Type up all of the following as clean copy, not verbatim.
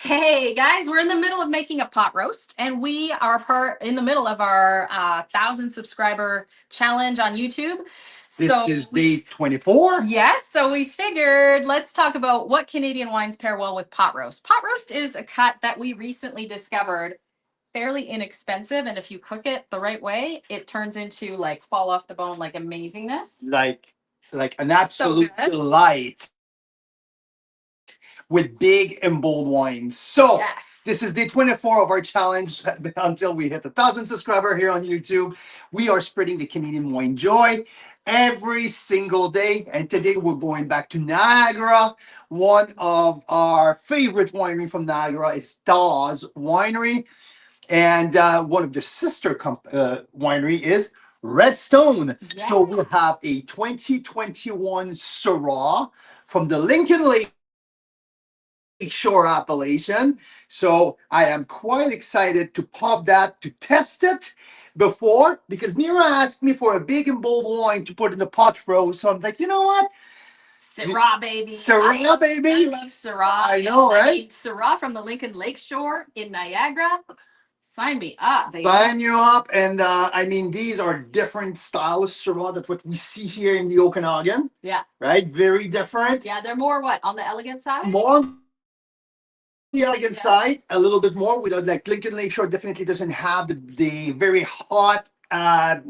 Hey guys, we're in the middle of making a pot roast, and we are in the middle of our 1,000 subscriber challenge on YouTube. This is day 24. Yes, so we figured let's talk about what Canadian wines pair well with pot roast. Pot roast is a cut that we recently discovered, fairly inexpensive, and if you cook it the right way, it turns into like fall off the bone, like amazingness. Like an absolute delight with big and bold wines. So Yes. this is day 24 of our challenge until we hit 1,000 subscribers here on YouTube. We are spreading the Canadian wine joy every single day. And today we're going back to Niagara. One of our favorite winery from Niagara is Dawes Winery. And one of the sister winery is Redstone. Yeah. So we'll have a 2021 Syrah from the Lincoln Lake Shore appellation. So I am quite excited to pop that, to test it before, because Mira asked me for a big and bold wine to put in the pot roast. So I'm like, you know what? Syrah, baby. Syrah, baby. I love Syrah. I know, right? I mean, Syrah from the Lincoln Lake Shore in Niagara. Sign me up, baby. Sign you up. And I mean, these are different styles Syrah than what we see here in the Okanagan. Yeah. Right? Very different. Yeah, they're more what? On the elegant side? More on the elegant side, a little bit more. Without, like, Lincoln Lakeshore definitely doesn't have the very hot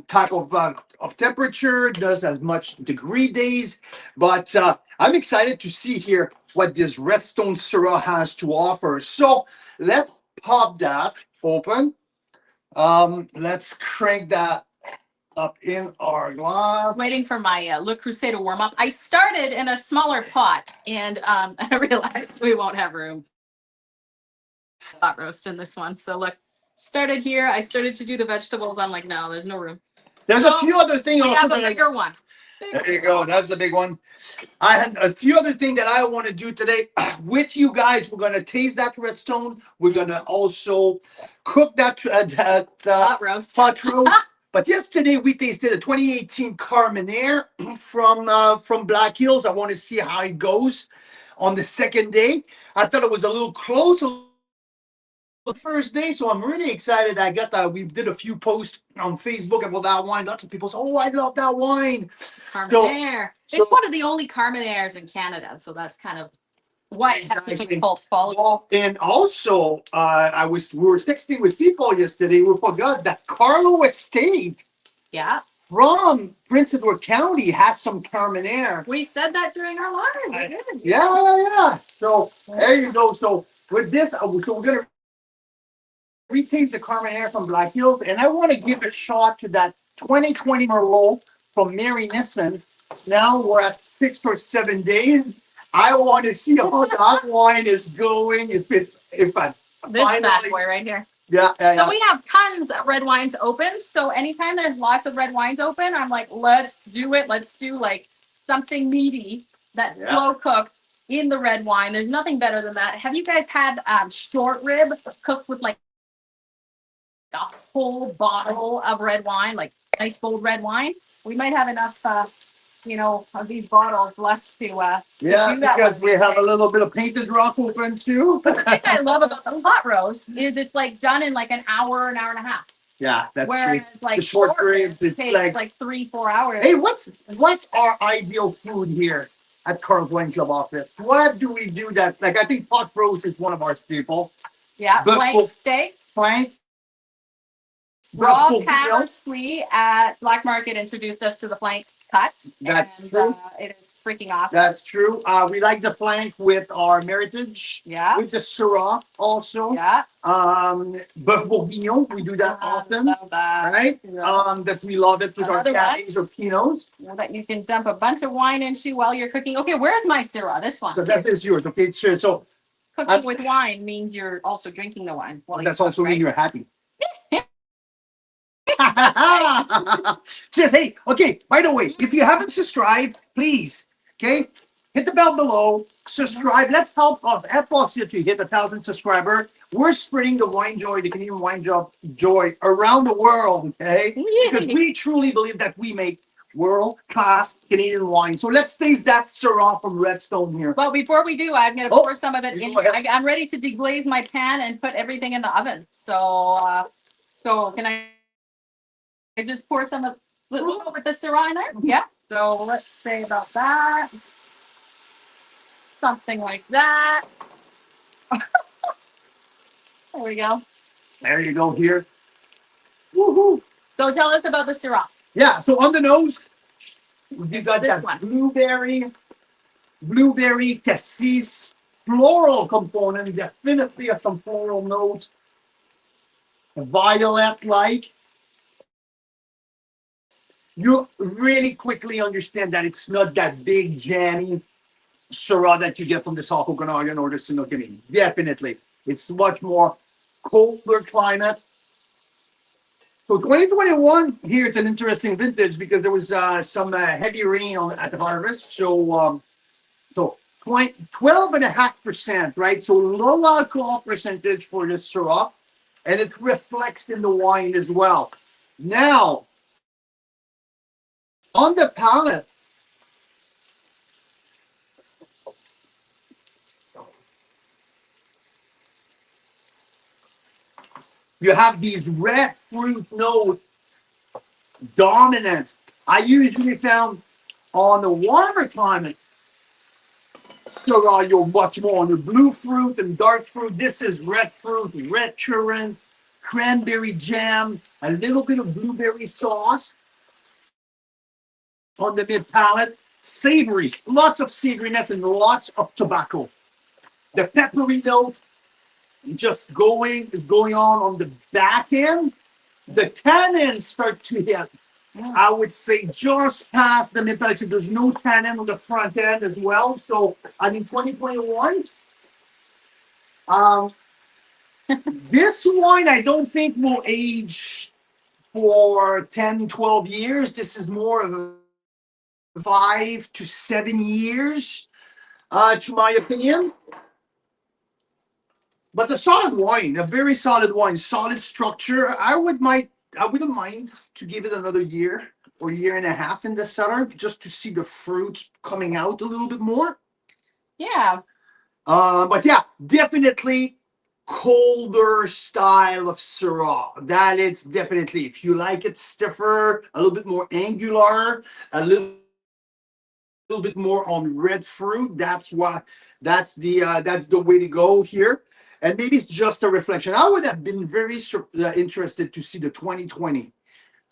type of temperature, does as much degree days, but I'm excited to see here what this Redstone Syrah has to offer. So let's pop that open. Let's crank that up in our glass. Waiting for my Le Creuset to warm up. I started in a smaller pot, and I realized we won't have room. Pot roast in this one. So look, started here. I started to do the vegetables. I'm like, no, there's no room. There's a few other things we also. Have a bigger one. There you go. That's a big one. I had a few other things that I want to do today with you guys. We're going to taste that Redstone. We're going to also cook that pot roast. But yesterday we tasted a 2018 Carmenere from Black Hills. I want to see how it goes on the second day. I thought it was a little close the first day, so I'm really excited. I got that. We did a few posts on Facebook about that wine. Lots of people say, "Oh, I love that wine." Carmenere. It's one of the only Carmeneres in Canada, so that's kind of why it has such a cult following. And also, we were texting with people yesterday. We forgot that Carlo Estate, from Prince Edward County, has some Carmenere. We said that during our live. Yeah. So there you go. So with this, so we're gonna retaste the Carmenere from Black Hills, and I want to give a shot to that 2020 Merlot from Mary Nissen. Now we're at 6 or 7 days. I want to see how that wine is going. If I this bad boy right here. Yeah. So we have tons of red wines open. So anytime there's lots of red wines open, I'm like, let's do it. Let's do like something meaty that's slow cooked in the red wine. There's nothing better than that. Have you guys had short rib cooked with like a whole bottle of red wine, like nice bold red wine? We might have enough of these bottles left to do that, because we have a little bit of painted rock open too. But the thing I love about the pot roast is it's like done in like an hour and a half. Yeah, that's whereas true. Like the short ribs takes like 3-4 hours. Hey, what's our ideal food here at Carl's Wine Club office? What do we do that? Like, I think pot roast is one of our staples. Yeah, flank steak. Raw Haversley at Black Market introduced us to the flank cut. That's true. It is freaking awesome. That's true. We like the flank with our Meritage. Yeah. With the Syrah also. Yeah. But Bourguignon, we do that often. Love that. Right? Yeah. That we love it with our Cabernets or Pinots. That you can dump a bunch of wine into while you're cooking. Okay, where's my Syrah? This one. So that is yours. Okay, sure. So cooking with wine means you're also drinking the wine. That's also mean you're happy. Just hey, okay, by the way, if you haven't subscribed, please, okay, hit the bell below, subscribe. Let's help us here to hit 1,000 subscribers. We're spreading the wine joy, the Canadian wine joy around the world, okay? Because we truly believe that we make World class Canadian wine. So let's taste that Syrah from Redstone here. But before we do, I'm gonna Oh, pour some of it in. go ahead. I'm ready to deglaze my pan and put everything in the oven. So can I just pour some of we'll go with the Syrah in there? Yeah. So let's say about that. Something like that. There we go. There you go here. Woohoo! So tell us about the Syrah. Yeah, so on the nose, you got this that one. blueberry, cassis, floral component, definitely have some floral notes. Violet like. You really quickly understand that it's not that big jammy Syrah that you get from the South Okanagan or the Sinokini. Definitely. It's much more colder climate. So 2021 here, it's an interesting vintage because there was some heavy rain at the harvest. So 12.5%, right? So low alcohol percentage for this Syrah, and it reflects in the wine as well. Now, on the palate, you have these red fruit notes dominant. I usually found on the warmer climate, Syrah, you're much more on the blue fruit and dark fruit. This is red fruit, red currant, cranberry jam, a little bit of blueberry sauce on the mid palate. Savory, lots of savoriness and lots of tobacco. The peppery note is going on the back end. The tannins start to hit. I would say just past the mid palate. So there's no tannin on the front end as well. So I mean, 2021. Um, this wine I don't think will age for 10, 12 years. This is more of a 5 to 7 years, to my opinion. But a solid wine, a very solid wine, solid structure. I wouldn't mind to give it another year or year and a half in the cellar just to see the fruit coming out a little bit more. Yeah. But yeah, definitely colder style of Syrah. That it's definitely, if you like it stiffer, a little bit more angular, a little bit more on red fruit. That's the way to go here. And maybe it's just a reflection. I would have been very interested to see the 2020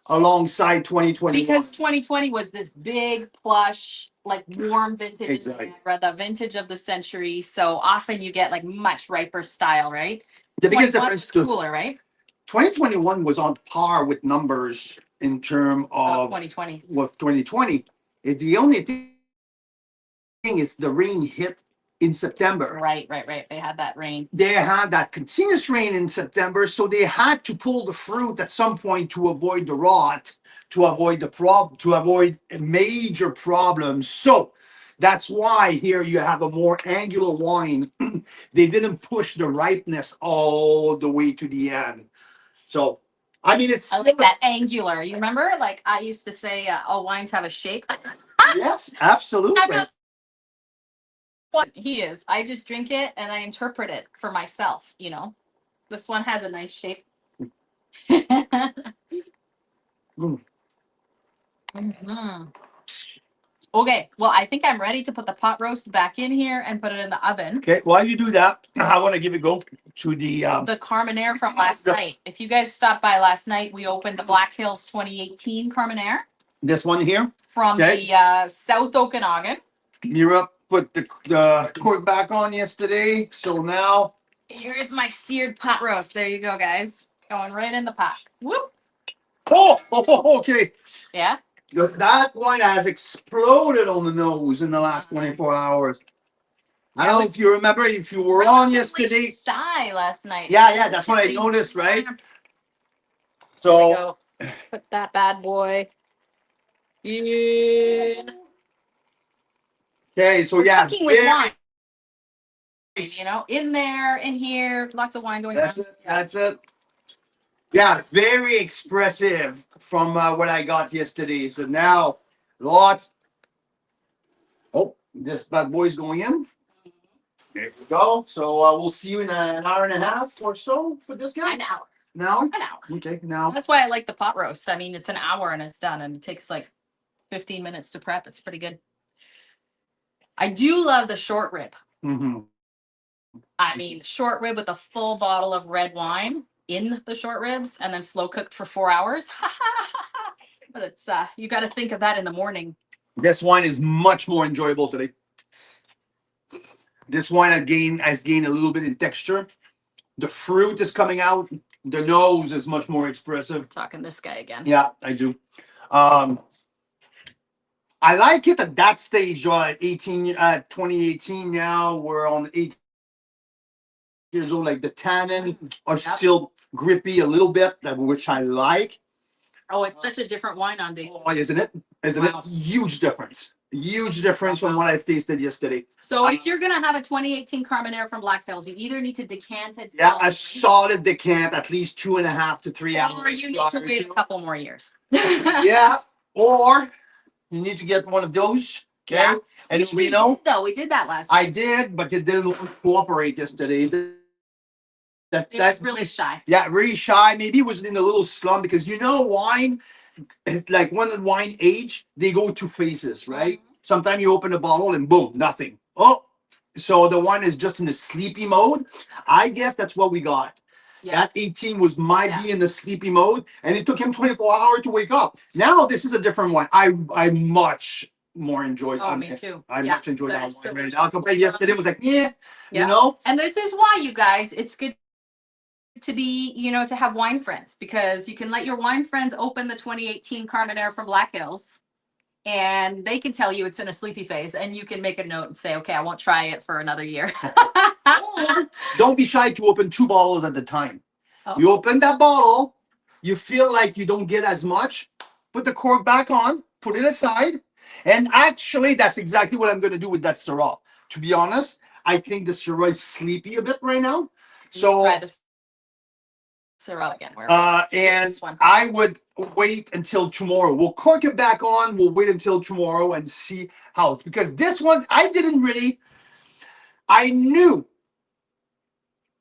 alongside 2021. Because 2020 was this big, plush, like warm vintage. Exactly. The vintage of the century. So often you get like much riper style, right? The biggest 21 difference was cooler, right? 2021 was on par with numbers in terms of 2020. with 2020. The only thing is the rain hit in September. Right. They had that rain. They had that continuous rain in September, so they had to pull the fruit at some point to avoid the rot, to avoid major problems. So that's why here you have a more angular wine. They didn't push the ripeness all the way to the end. So I mean, it's I like that angular. You remember? Like I used to say, all wines have a shape. Yes, absolutely. What he is. I just drink it and I interpret it for myself, you know. This one has a nice shape. Mm. Mm-hmm. Okay, well, I think I'm ready to put the pot roast back in here and put it in the oven. Okay, while you do that, I want to give a go to the Carmenere from last night. If you guys stopped by last night, we opened the Black Hills 2018 Carmenere this one here. from the South Okanagan. Mira put the cork back on yesterday, so now Here's my seared pot roast. There you go, guys. Going right in the pot. Whoop. okay. Yeah. That wine has exploded on the nose in the last 24 hours. I don't know if you remember, if you were on yesterday. Shy last night. Yeah, that's what I noticed, right? So put that bad boy in. Okay, so We're yeah, cooking with wine. You know, in there, in here, lots of wine going on. That's it. Yeah, very expressive from what I got yesterday. So now Lots. Oh, this bad boy's going in. There we go. So we'll see you in an hour and a half or so for this guy. An hour. Now. An hour. Okay. Now. That's why I like the pot roast. I mean, it's an hour and it's done, and it takes like 15 minutes to prep. It's pretty good. I do love the short rib. Mm-hmm. I mean, short rib with a full bottle of red wine in the short ribs and then slow cooked for 4 hours. But it's you got to think of that in the morning. This wine is much more enjoyable today. This wine has gained a little bit in texture. The fruit is coming out. The nose is much more expressive. Talking this guy again. Yeah, I do. I like it at that stage, 2018 now. We're on 8 years old. Like the tannin are still grippy a little bit, which I like. Oh, it's such a different wine on day. Oh, isn't it? Isn't Wow. it? Huge difference. Huge difference from what I've tasted yesterday. So if you're gonna have a 2018 Carmenere from Black Hills, you either need to decant it. Yeah, a solid decant, at least 2.5 to 3 hours. Or you need to wait a couple more years. Yeah, or you need to get one of those. Okay, Yeah. and Which we we know did, though. We did that last I time. did, but it didn't cooperate yesterday. It That's was really shy. Yeah, really shy. Maybe it was in a little slump because wine. It's like when the wine age, they go two phases, right? Sometimes you open a bottle and boom, nothing. Oh, so the wine is just in a sleepy mode. I guess that's what we got. Yeah. At 18 was be in the sleepy mode, and it took him 24 hours to wake up. Now this is a different wine. I much more enjoyed. Oh, me too. I Yeah. much enjoyed that There's wine. so Right much now, compared yesterday was like, yeah, Yeah. you know. And this is why, you guys, it's good to be, to have wine friends, because you can let your wine friends open the 2018 Carmenere from Black Hills and they can tell you it's in a sleepy phase, and you can make a note and say, okay, I won't try it for another year. Don't be shy to open 2 bottles at a time. Oh. You open that bottle, you feel like you don't get as much, put the cork back on, put it aside. And actually, that's exactly what I'm going to do with that Syrah. To be honest, I think the Syrah is sleepy a bit right now. So try this Syrah again. And I would wait until tomorrow. We'll cork it back on. We'll wait until tomorrow and see how it's, because this one I knew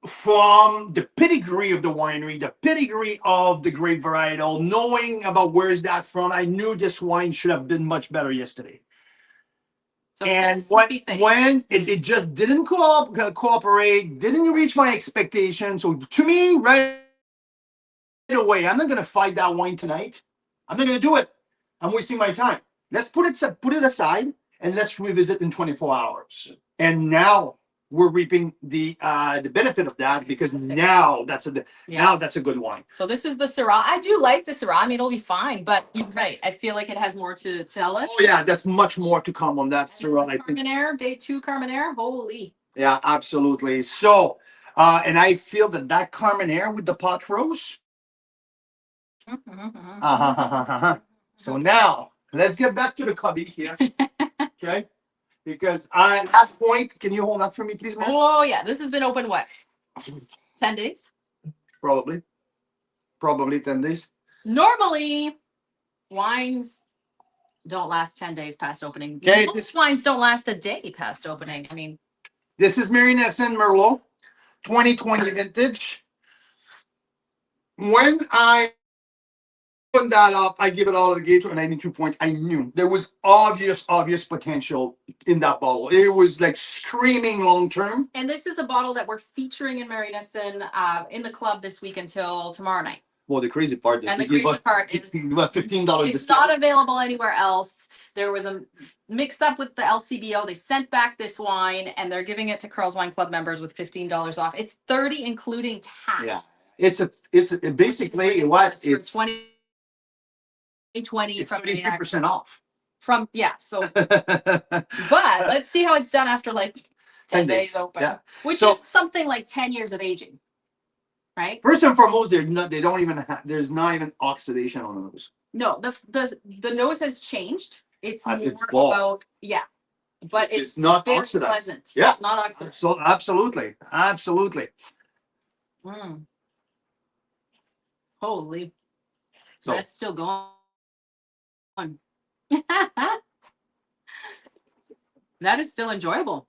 from the pedigree of the winery, the pedigree of the grape varietal, knowing about where is that from, I knew this wine should have been much better yesterday. So and when it just didn't cooperate, didn't reach my expectations. So to me, right away, I'm not going to fight that wine tonight. I'm not going to do it. I'm wasting my time. Let's put it aside and let's revisit in 24 hours. And now we're reaping the benefit of that, because now that's a good wine. So this is the Syrah. I do like the Syrah. I mean, it'll be fine, but you're right. I feel like it has more to tell us. Oh yeah, that's much more to come on that Syrah. I think. Carmenere, day 2 Carmenere. Holy. Yeah, absolutely. So, and I feel that Carmenere with the pot roast. So now let's get back to the cubby here. Okay. Because last point, can you hold that for me, please, ma'am? Oh yeah, this has been open what? 10 days? Probably 10 days. Normally, wines don't last 10 days past opening. Okay, most wines don't last a day past opening. I mean, this is Mary Merlot, 2020 vintage. When I put that up, I give it all of the gauge to a 92 points. I knew there was obvious potential in that bottle. It was like screaming long term. And this is a bottle that we're featuring in Mary in the club this week until tomorrow night. Well, the crazy part is $15. It's not available anywhere else. There was a mix up with the LCBO. They sent back this wine and they're giving it to Carl's Wine Club members with $15 off. It's $30 including tax. Yeah. It's basically what it's 2020 from 33% off. So but let's see how it's done after like 10 days open. Yeah. Which is something like 10 years of aging. Right? First and foremost, there's not even oxidation on the nose. No, the nose has changed. It's more about but it's not oxidized. Pleasant. Yeah. It's not oxidized. So absolutely. Holy. So that's still going on. That is still enjoyable.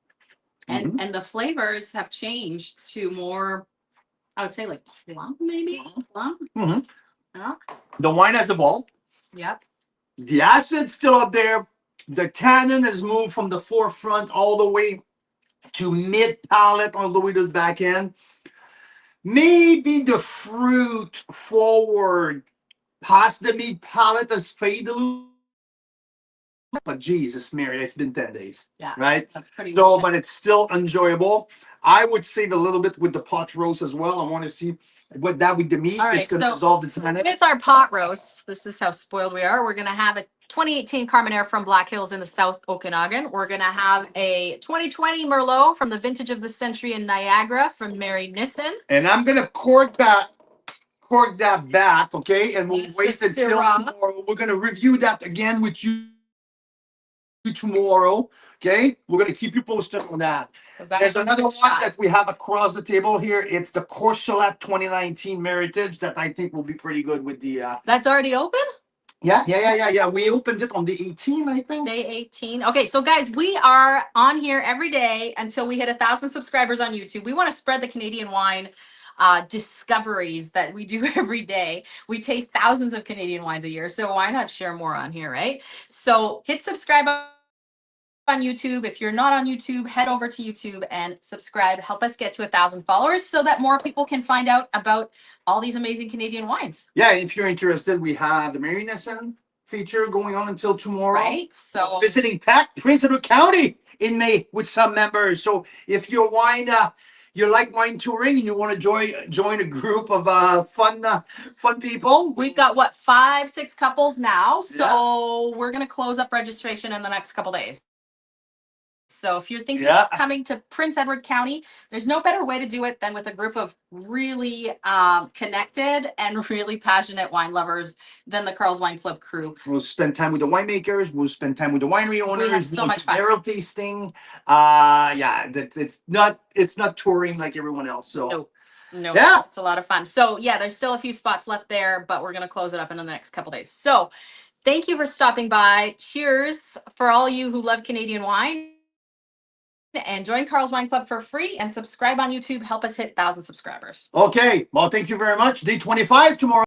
And Mhm. and the flavors have changed to more, I would say like plum, maybe? Plum? Mhm. Yeah. The wine has evolved. Yep. The acid's still up there. The tannin has moved from the forefront all the way to mid palate, all the way to the back end. Maybe the fruit forward past the mid palate has faded a little. But Jesus, Mary, it's been 10 days. Yeah. Right? That's pretty So, much but it's still enjoyable. I would save a little bit with the pot roast as well. I want to see what that with the meat. All right, It's going to so resolve the tannin. with our pot roast, this is how spoiled we are. We're gonna have a 2018 Carmenere from Black Hills in the South Okanagan. We're gonna have a 2020 Merlot from the Vintage of the Century in Niagara from Mary Nissen. And I'm going to cork that back, okay? And we'll That's wait the until Syrah. tomorrow. We're going to review that again with you tomorrow, okay? We're going to keep you posted on that. 'Cause that There's was a another good one shot. that we have across the table here. It's the Courchelat 2019 Meritage that I think will be pretty good with the. That's already open? Yeah. We opened it on the 18th, I think. Day 18. Okay, so guys, we are on here every day until we hit 1,000 subscribers on YouTube. We want to spread the Canadian wine discoveries that we do every day. We taste thousands of Canadian wines a year, so why not share more on here, right? So hit subscribe on YouTube. If you're not on YouTube, head over to YouTube and subscribe. Help us get to 1,000 followers so that more people can find out about all these amazing Canadian wines. Yeah, if you're interested, we have the Mary Nissen feature going on until tomorrow. Right. So Visiting Pack Prince Edward County in May with some members. So if you're you like wine touring and you want to join a group of fun people. We've got what, 5, 6 couples now. So we're gonna close up registration in the next couple days. So if you're thinking of coming to Prince Edward County, there's no better way to do it than with a group of really connected and really passionate wine lovers than the Carl's Wine Club crew. We'll spend time with the winemakers. We'll spend time with the winery owners. We have so much fun. Barrel tasting. It's not touring like everyone else. So no, yeah, it's a lot of fun. So yeah, there's still a few spots left there, but we're gonna close it up in the next couple days. So thank you for stopping by. Cheers for all you who love Canadian wine. And join Carl's Wine Club for free and subscribe on YouTube. Help us hit 1,000 subscribers. Okay. Well, thank you very much. Day 25 tomorrow.